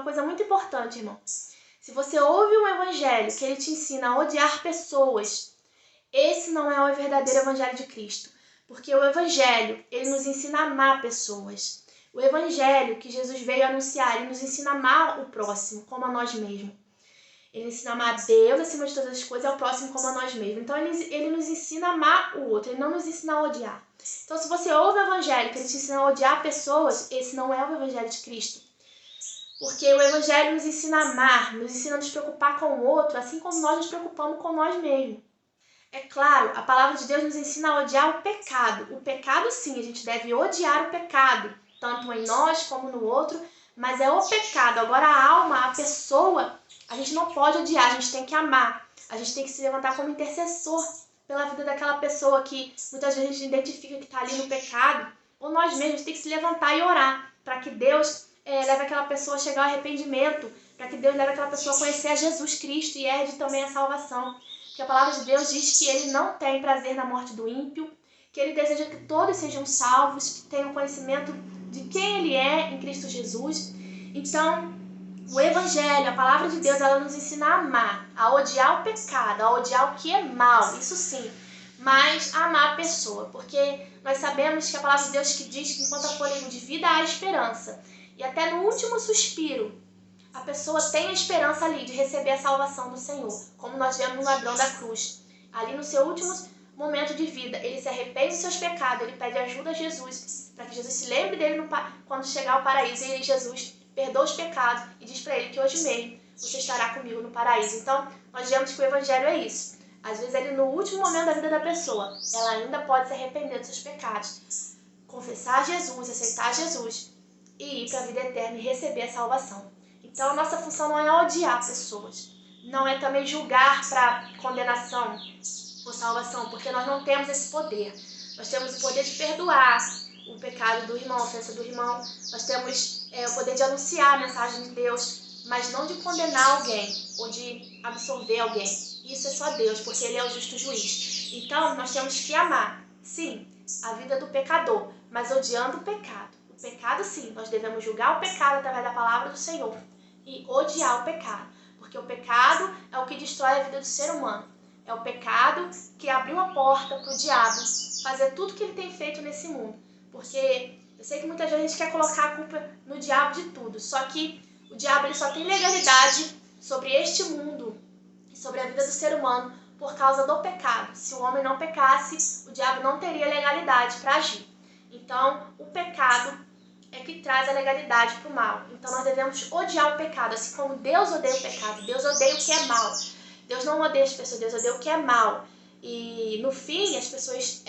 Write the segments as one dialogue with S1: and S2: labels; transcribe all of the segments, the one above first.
S1: coisa muito importante, irmão. Se você ouve um evangelho que ele te ensina a odiar pessoas, esse não é o verdadeiro evangelho de Cristo. Porque o evangelho, ele nos ensina a amar pessoas. O evangelho que Jesus veio anunciar, ele nos ensina a amar o próximo, como a nós mesmos. Ele ensina a amar a Deus acima de todas as coisas e ao próximo como a nós mesmos. Então, ele nos ensina a amar o outro, ele não nos ensina a odiar. Então, se você ouve o evangelho que ele te ensina a odiar pessoas, esse não é o evangelho de Cristo. Porque o evangelho nos ensina a amar, nos ensina a nos preocupar com o outro, assim como nós nos preocupamos com nós mesmos. É claro, a palavra de Deus nos ensina a odiar o pecado. O pecado, sim, a gente deve odiar o pecado, tanto em nós como no outro, mas é o pecado. Agora, a alma, a pessoa, a gente não pode odiar, a gente tem que amar. A gente tem que se levantar como intercessor pela vida daquela pessoa que muitas vezes a gente identifica que está ali no pecado, ou nós mesmos tem que se levantar e orar para que Deus leve aquela pessoa a chegar ao arrependimento, para que Deus leve aquela pessoa a conhecer a Jesus Cristo e herde também a salvação. Porque a palavra de Deus diz que ele não tem prazer na morte do ímpio, que ele deseja que todos sejam salvos, que tenham conhecimento de quem ele é em Cristo Jesus. Então, o evangelho, a palavra de Deus, ela nos ensina a amar, a odiar o pecado, a odiar o que é mal, isso sim, mas a amar a pessoa, porque nós sabemos que a palavra de Deus que diz que enquanto há fôlego de vida há esperança. E até no último suspiro, a pessoa tem a esperança ali de receber a salvação do Senhor, como nós vemos no ladrão da cruz. Ali no seu último momento de vida, ele se arrepende dos seus pecados, ele pede ajuda a Jesus, para que Jesus se lembre dele quando chegar ao paraíso, e Jesus perdoa os pecados e diz para ele que hoje mesmo você estará comigo no paraíso. Então, nós vemos que o evangelho é isso. Às vezes, ele no último momento da vida da pessoa, ela ainda pode se arrepender dos seus pecados, confessar Jesus, aceitar Jesus e ir para a vida eterna e receber a salvação. Então, a nossa função não é odiar pessoas, não é também julgar para condenação ou salvação, porque nós não temos esse poder. Nós temos o poder de perdoar o pecado do irmão, a ofensa do irmão. Nós temos o poder de anunciar a mensagem de Deus, mas não de condenar alguém ou de absolver alguém. Isso é só Deus, porque Ele é o justo juiz. Então, nós temos que amar, sim, a vida do pecador, mas odiando o pecado. O pecado, sim, nós devemos julgar o pecado através da palavra do Senhor e odiar o pecado, porque o pecado é o que destrói a vida do ser humano. É o pecado que abriu a porta para o diabo fazer tudo que ele tem feito nesse mundo. Porque eu sei que muitas vezes a gente quer colocar a culpa no diabo de tudo, só que o diabo ele só tem legalidade sobre este mundo e sobre a vida do ser humano por causa do pecado. Se o homem não pecasse, o diabo não teria legalidade para agir. Então, o pecado é que traz a legalidade para o mal. Então, nós devemos odiar o pecado, assim como Deus odeia o pecado. Deus odeia o que é mal. Deus não odeia as pessoas, Deus odeia o que é mal. E, no fim, as pessoas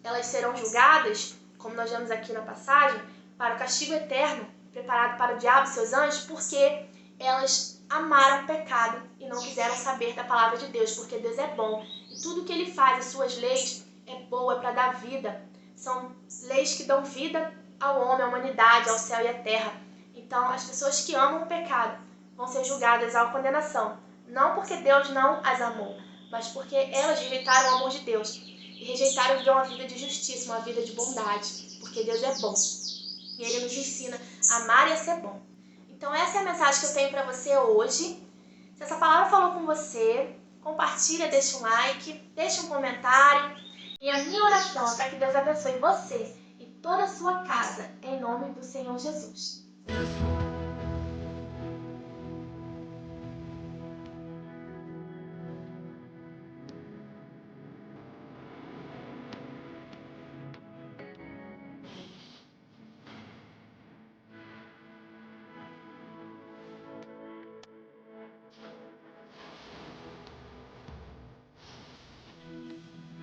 S1: elas serão julgadas, como nós vemos aqui na passagem, para o castigo eterno, preparado para o diabo e seus anjos, porque elas amaram o pecado e não quiseram saber da palavra de Deus, porque Deus é bom. E tudo que Ele faz, as suas leis, é boa, é para dar vida. São leis que dão vida ao homem, à humanidade, ao céu e à terra. Então, as pessoas que amam o pecado vão ser julgadas à condenação. Não porque Deus não as amou, mas porque elas rejeitaram o amor de Deus. E rejeitaram viver uma vida de justiça, uma vida de bondade. Porque Deus é bom. E Ele nos ensina a amar e a ser bom. Então, essa é a mensagem que eu tenho para você hoje. Se essa palavra falou com você, compartilha, deixa um like, deixa um comentário. E a minha oração é para que Deus abençoe você e toda a sua casa, em nome do Senhor Jesus.